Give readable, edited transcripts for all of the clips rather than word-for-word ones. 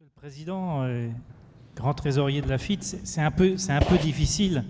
Monsieur le Président, grand trésorier de la FIT, c'est un peu difficile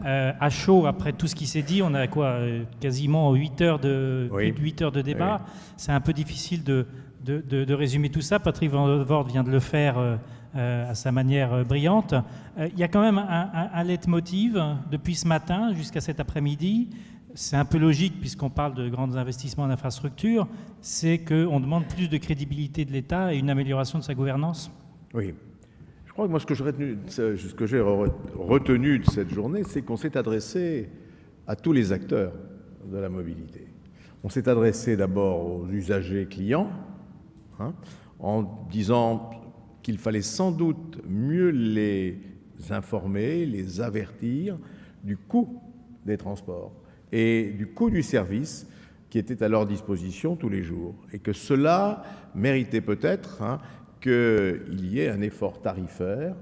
à chaud après tout ce qui s'est dit. On a quoi, quasiment 8 heures plus de 8 heures de débat. Oui. C'est un peu difficile de résumer tout ça. Patrick Van Voort vient de le faire à sa manière brillante. Il y a quand même un leitmotiv depuis ce matin jusqu'à cet après-midi. C'est un peu logique puisqu'on parle de grands investissements en infrastructure, c'est qu'on demande plus de crédibilité de l'État et une amélioration de sa gouvernance. Oui. Je crois que moi, ce que j'ai retenu de cette journée, c'est qu'on s'est adressé à tous les acteurs de la mobilité. On s'est adressé d'abord aux usagers clients, en disant qu'il fallait sans doute mieux les informer, les avertir du coût des transports et du coût du service qui était à leur disposition tous les jours, et que cela méritait peut-être qu'il y ait un effort tarifaire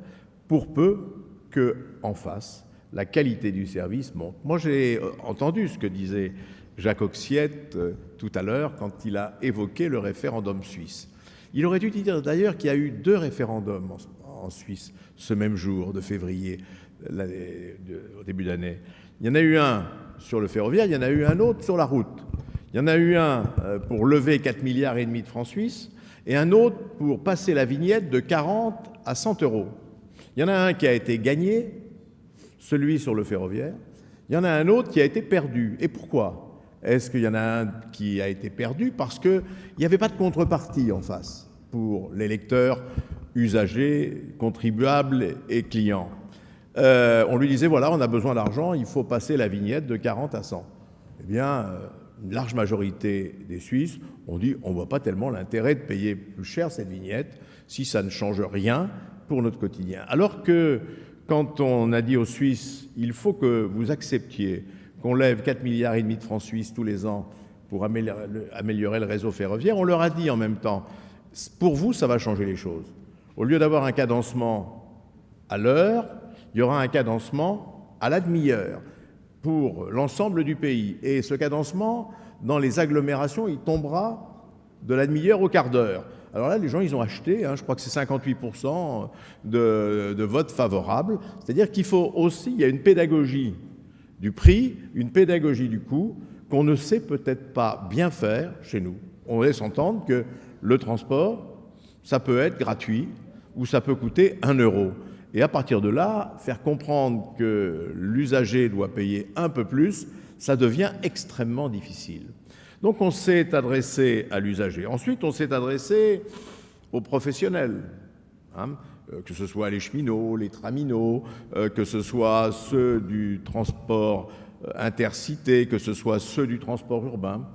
pour peu qu'en face, la qualité du service monte. Moi, j'ai entendu ce que disait Jacques Oxiette tout à l'heure quand il a évoqué le référendum suisse. Il aurait dû dire d'ailleurs qu'il y a eu 2 référendums en Suisse ce même jour de février, au début d'année. Il y en a eu un sur le ferroviaire, il y en a eu un autre sur la route. Il y en a eu un pour lever 4,5 milliards de francs suisses et un autre pour passer la vignette de 40 à 100 euros. Il y en a un qui a été gagné, celui sur le ferroviaire. Il y en a un autre qui a été perdu. Et pourquoi est-ce qu'il y en a un qui a été perdu? Parce qu'il n'y avait pas de contrepartie en face pour les lecteurs, usagers, contribuables et clients. On lui disait, voilà, on a besoin d'argent, il faut passer la vignette de 40 à 100. Eh bien, une large majorité des Suisses ont dit, on ne voit pas tellement l'intérêt de payer plus cher cette vignette si ça ne change rien pour notre quotidien. Alors que quand on a dit aux Suisses, il faut que vous acceptiez qu'on lève 4,5 milliards de francs suisses tous les ans pour améliorer le réseau ferroviaire, on leur a dit en même temps, pour vous, ça va changer les choses. Au lieu d'avoir un cadencement à l'heure, il y aura un cadencement à la demi-heure pour l'ensemble du pays. Et ce cadencement, dans les agglomérations, il tombera de la demi-heure au quart d'heure. Alors là, les gens, ils ont acheté, je crois que c'est 58% de votes favorables. C'est-à-dire qu'il faut aussi, il y a une pédagogie du prix, une pédagogie du coût qu'on ne sait peut-être pas bien faire chez nous. On laisse entendre que le transport, ça peut être gratuit ou ça peut coûter 1 euro. Et à partir de là, faire comprendre que l'usager doit payer un peu plus, ça devient extrêmement difficile. Donc on s'est adressé à l'usager. Ensuite, on s'est adressé aux professionnels, que ce soit les cheminots, les traminots, que ce soit ceux du transport intercité, que ce soit ceux du transport urbain.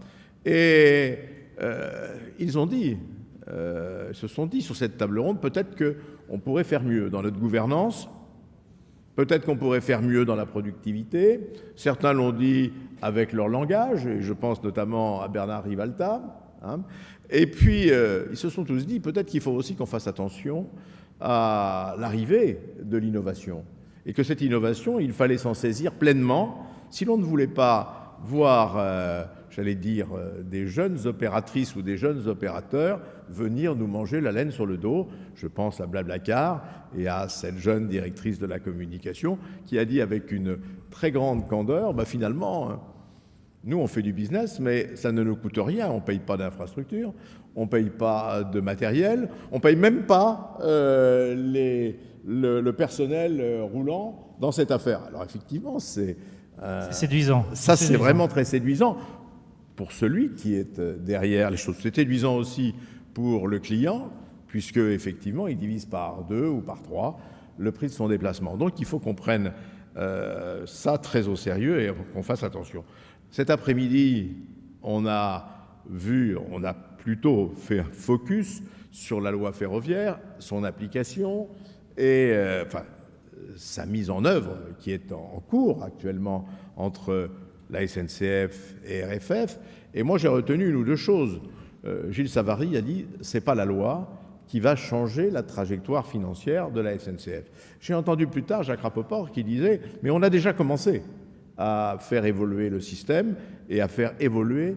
Et ils se sont dit sur cette table ronde, peut-être qu'on pourrait faire mieux dans notre gouvernance, peut-être qu'on pourrait faire mieux dans la productivité. Certains l'ont dit avec leur langage, et je pense notamment à Bernard Rivalta. Et puis, ils se sont tous dit, peut-être qu'il faut aussi qu'on fasse attention à l'arrivée de l'innovation. Et que cette innovation, il fallait s'en saisir pleinement si l'on ne voulait pas voir, des jeunes opératrices ou des jeunes opérateurs venir nous manger la laine sur le dos. Je pense à Blablacar et à cette jeune directrice de la communication qui a dit avec une très grande candeur, finalement, nous on fait du business, mais ça ne nous coûte rien, on ne paye pas d'infrastructure, on ne paye pas de matériel, on ne paye même pas le personnel roulant dans cette affaire. Alors effectivement, c'est séduisant. Ça, c'est vraiment très séduisant pour celui qui est derrière les choses. C'est séduisant aussi pour le client, puisque effectivement, il divise par 2 ou par 3 le prix de son déplacement. Donc, il faut qu'on prenne ça très au sérieux et qu'on fasse attention. Cet après-midi, on a plutôt fait un focus sur la loi ferroviaire, son application et sa mise en œuvre qui est en cours actuellement entre la SNCF et RFF. Et moi, j'ai retenu 1 ou 2 choses. Gilles Savary a dit « c'est pas la loi qui va changer la trajectoire financière de la SNCF ». J'ai entendu plus tard Jacques Rapoport qui disait « mais on a déjà commencé à faire évoluer le système et à faire évoluer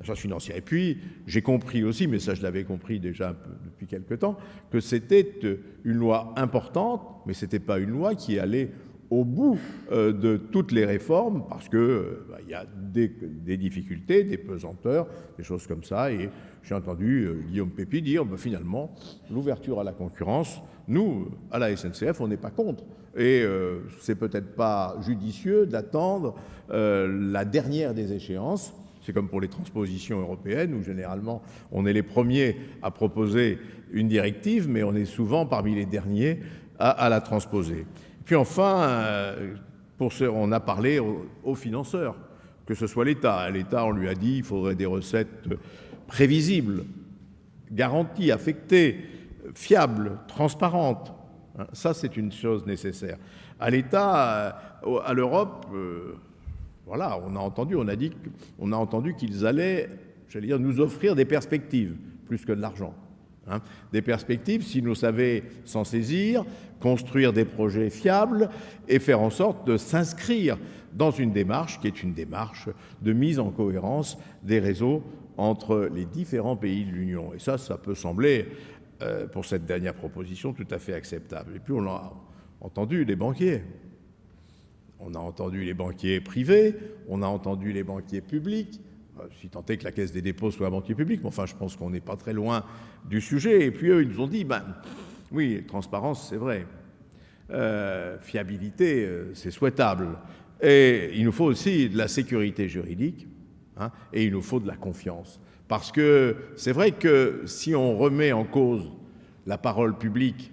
L'agence financière. Et puis, j'ai compris aussi, mais ça je l'avais compris déjà un peu depuis quelque temps, que c'était une loi importante, mais ce n'était pas une loi qui allait au bout de toutes les réformes, parce que y a des difficultés, des pesanteurs, des choses comme ça. Et j'ai entendu Guillaume Pépi dire, finalement, l'ouverture à la concurrence, nous, à la SNCF, on n'est pas contre. Et c'est peut-être pas judicieux d'attendre la dernière des échéances. C'est comme pour les transpositions européennes, où généralement on est les premiers à proposer une directive, mais on est souvent parmi les derniers à la transposer. Puis enfin, on a parlé aux financeurs, que ce soit l'État. À l'État, on lui a dit qu'il faudrait des recettes prévisibles, garanties, affectées, fiables, transparentes. Ça, c'est une chose nécessaire. À l'État, à l'Europe, voilà, on a entendu qu'ils allaient, j'allais dire, nous offrir des perspectives, plus que de l'argent. Des perspectives, si nous savions s'en saisir, construire des projets fiables et faire en sorte de s'inscrire dans une démarche qui est une démarche de mise en cohérence des réseaux entre les différents pays de l'Union. Et ça peut sembler, pour cette dernière proposition, tout à fait acceptable. Et puis on a entendu les banquiers. On a entendu les banquiers privés, on a entendu les banquiers publics, si tant est que la Caisse des dépôts soit un banquier public, mais enfin je pense qu'on n'est pas très loin du sujet. Et puis eux, ils nous ont dit, oui, transparence, c'est vrai, fiabilité, c'est souhaitable, et il nous faut aussi de la sécurité juridique, et il nous faut de la confiance. Parce que c'est vrai que si on remet en cause la parole publique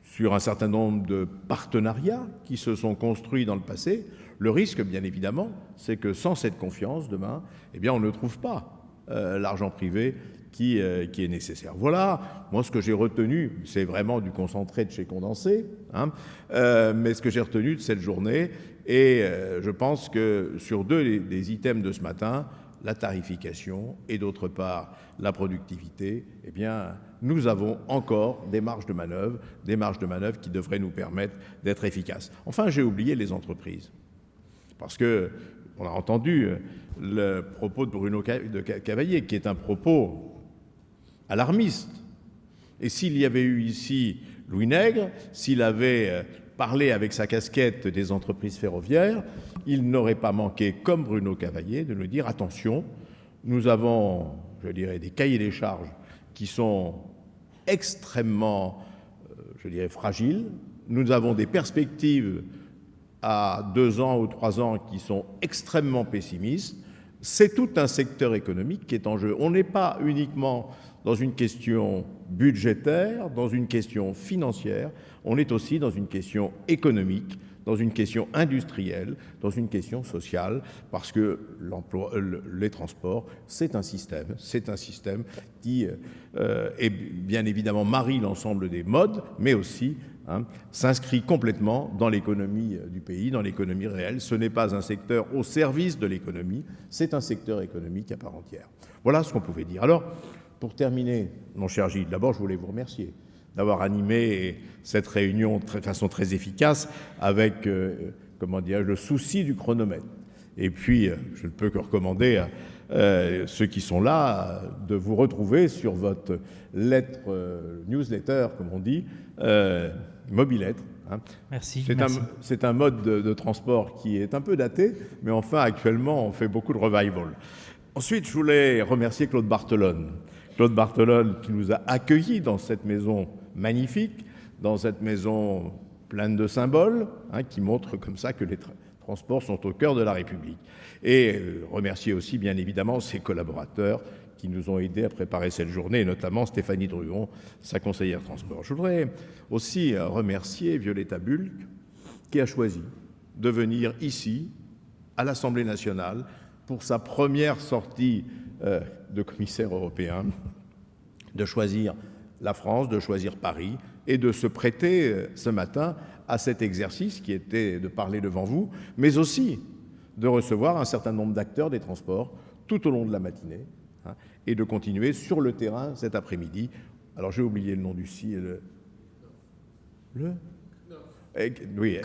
sur un certain nombre de partenariats qui se sont construits dans le passé, le risque, bien évidemment, c'est que sans cette confiance, demain, on ne trouve pas l'argent privé qui est nécessaire. Voilà, moi, ce que j'ai retenu, c'est vraiment du concentré de chez Condensé, mais ce que j'ai retenu de cette journée, et je pense que sur deux des items de ce matin, la tarification et d'autre part la productivité, nous avons encore des marges de manœuvre qui devraient nous permettre d'être efficaces. Enfin, j'ai oublié les entreprises. Parce qu'on a entendu le propos de Bruno Cavalier, qui est un propos alarmiste. Et s'il y avait eu ici Louis Nègre, s'il avait parlé avec sa casquette des entreprises ferroviaires, il n'aurait pas manqué, comme Bruno Cavalier, de nous dire « Attention, nous avons, je dirais, des cahiers des charges qui sont extrêmement, fragiles. Nous avons des perspectives à 2 ans ou 3 ans qui sont extrêmement pessimistes. C'est tout un secteur économique qui est en jeu. On n'est pas uniquement dans une question budgétaire, dans une question financière, on est aussi dans une question économique, dans une question industrielle, dans une question sociale, parce que les transports, c'est un système qui est bien évidemment marie l'ensemble des modes, mais aussi s'inscrit complètement dans l'économie du pays, dans l'économie réelle. Ce n'est pas un secteur au service de l'économie, c'est un secteur économique à part entière. Voilà ce qu'on pouvait dire. Alors, pour terminer, mon cher Gilles, d'abord, je voulais vous remercier d'avoir animé cette réunion de façon très efficace avec, le souci du chronomètre. Et puis, je ne peux que recommander à ceux qui sont là de vous retrouver sur votre newsletter, comme on dit, Mobilettre. Merci. C'est un mode de transport qui est un peu daté, mais enfin, actuellement, on fait beaucoup de revival. Ensuite, je voulais remercier Claude Barthelone. Claude Barthelone qui nous a accueillis dans cette maison magnifique, dans cette maison pleine de symboles, qui montre comme ça que les transports sont au cœur de la République. Et remercier aussi, bien évidemment, ses collaborateurs qui nous ont aidés à préparer cette journée, et notamment Stéphanie Druon, sa conseillère transport. Je voudrais aussi remercier Violetta Bulc, qui a choisi de venir ici, à l'Assemblée nationale, pour sa première sortie de commissaire européen, de choisir la France, de choisir Paris, et de se prêter ce matin à cet exercice qui était de parler devant vous, mais aussi de recevoir un certain nombre d'acteurs des transports tout au long de la matinée, et de continuer sur le terrain cet après-midi. Alors j'ai oublié le nom du site. Oui,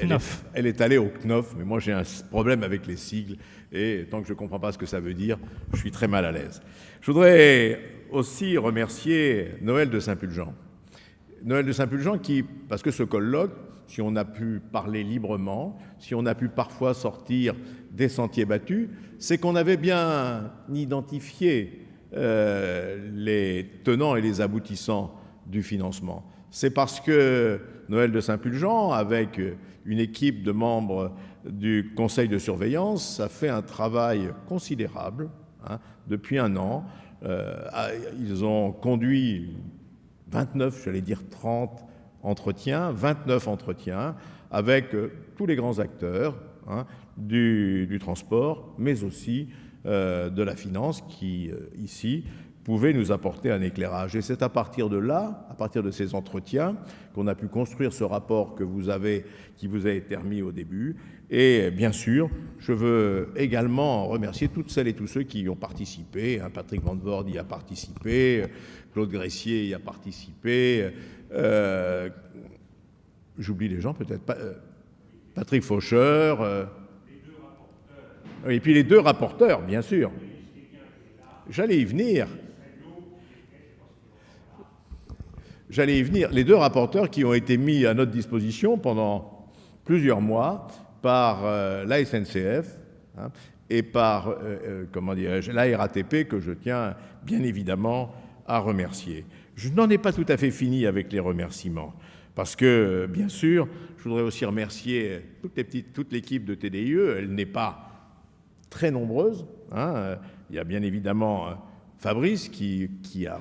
elle est allée au CNOF, mais moi j'ai un problème avec les sigles, et tant que je ne comprends pas ce que ça veut dire, je suis très mal à l'aise. Je voudrais aussi remercier Noël de Saint-Pulgent. Noël de Saint-Pulgent parce que ce colloque, si on a pu parler librement, si on a pu parfois sortir des sentiers battus, c'est qu'on avait bien identifié les tenants et les aboutissants du financement. C'est parce que Noël de Saint-Pulgent, avec une équipe de membres du conseil de surveillance, a fait un travail considérable depuis un an. Ils ont conduit 29, j'allais dire 30 entretiens, 29 entretiens avec tous les grands acteurs du transport, mais aussi de la finance qui, ici, pouvaient nous apporter un éclairage. Et c'est à partir de là, à partir de ces entretiens, qu'on a pu construire ce rapport qui vous a été remis au début. Et bien sûr, je veux également remercier toutes celles et tous ceux qui y ont participé. Patrick Van Voorde y a participé, Claude Gressier y a participé, j'oublie les gens peut-être, Patrick Faucheur, et puis les deux rapporteurs, bien sûr. J'allais y venir. Les deux rapporteurs qui ont été mis à notre disposition pendant plusieurs mois par la SNCF et par la RATP, que je tiens bien évidemment à remercier. Je n'en ai pas tout à fait fini avec les remerciements, parce que, bien sûr, je voudrais aussi remercier toute l'équipe de TDIE. Elle n'est pas très nombreuse. Il y a bien évidemment Fabrice qui a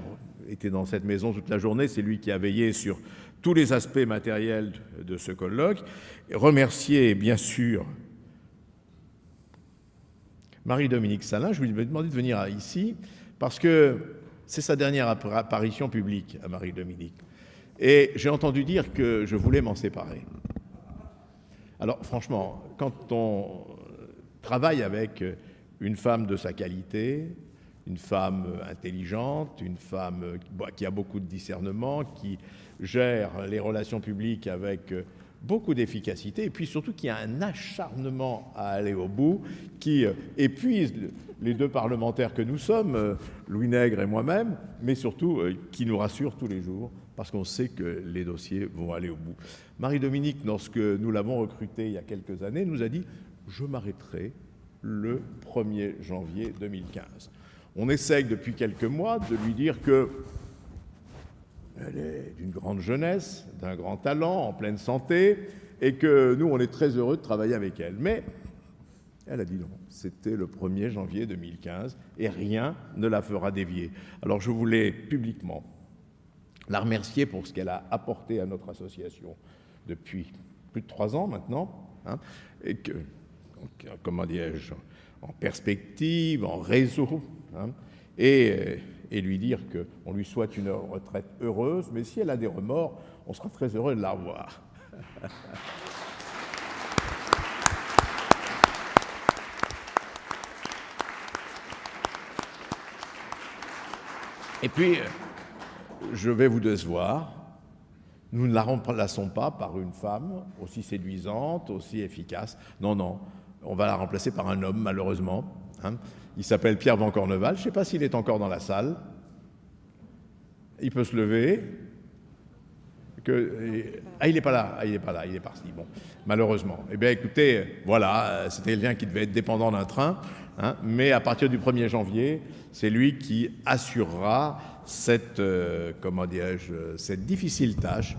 été dans cette maison toute la journée. C'est lui qui a veillé sur tous les aspects matériels de ce colloque. Et remercier, bien sûr, Marie-Dominique Salin. Je lui ai demandé de venir ici parce que c'est sa dernière apparition publique à Marie-Dominique. Et j'ai entendu dire que je voulais m'en séparer. Alors, franchement, quand on travaille avec une femme de sa qualité, une femme intelligente, une femme qui a beaucoup de discernement, qui gère les relations publiques avec beaucoup d'efficacité, et puis surtout qui a un acharnement à aller au bout, qui épuise les deux parlementaires que nous sommes, Louis Nègre et moi-même, mais surtout qui nous rassure tous les jours, parce qu'on sait que les dossiers vont aller au bout. Marie-Dominique, lorsque nous l'avons recrutée il y a quelques années, nous a dit « Je m'arrêterai le 1er janvier 2015 ». On essaye depuis quelques mois de lui dire que elle est d'une grande jeunesse, d'un grand talent, en pleine santé, et que nous, on est très heureux de travailler avec elle. Mais elle a dit non, c'était le 1er janvier 2015, et rien ne la fera dévier. Alors je voulais publiquement la remercier pour ce qu'elle a apporté à notre association depuis plus de 3 ans maintenant, et que, comment dirais-je, en perspective, en réseau, et lui dire qu'on lui souhaite une retraite heureuse, mais si elle a des remords, on sera très heureux de la revoir. Et puis, je vais vous décevoir, nous ne la remplaçons pas par une femme aussi séduisante, aussi efficace. Non, non, on va la remplacer par un homme, malheureusement. Il s'appelle Pierre Van Corneval. Je ne sais pas s'il est encore dans la salle. Il peut se lever. Il n'est pas là. Il est parti. Bon, malheureusement. Eh bien, écoutez, voilà, c'était quelqu'un qui devait être dépendant d'un train. Mais à partir du 1er janvier, c'est lui qui assurera cette difficile tâche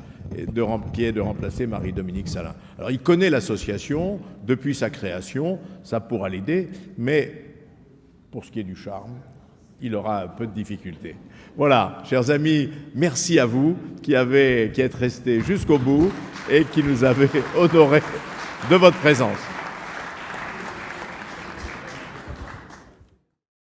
qui est de remplacer Marie-Dominique Salin. Alors, il connaît l'association depuis sa création, ça pourra l'aider, mais pour ce qui est du charme, il aura un peu de difficulté. Voilà, chers amis, merci à vous qui êtes restés jusqu'au bout et qui nous avez honorés de votre présence.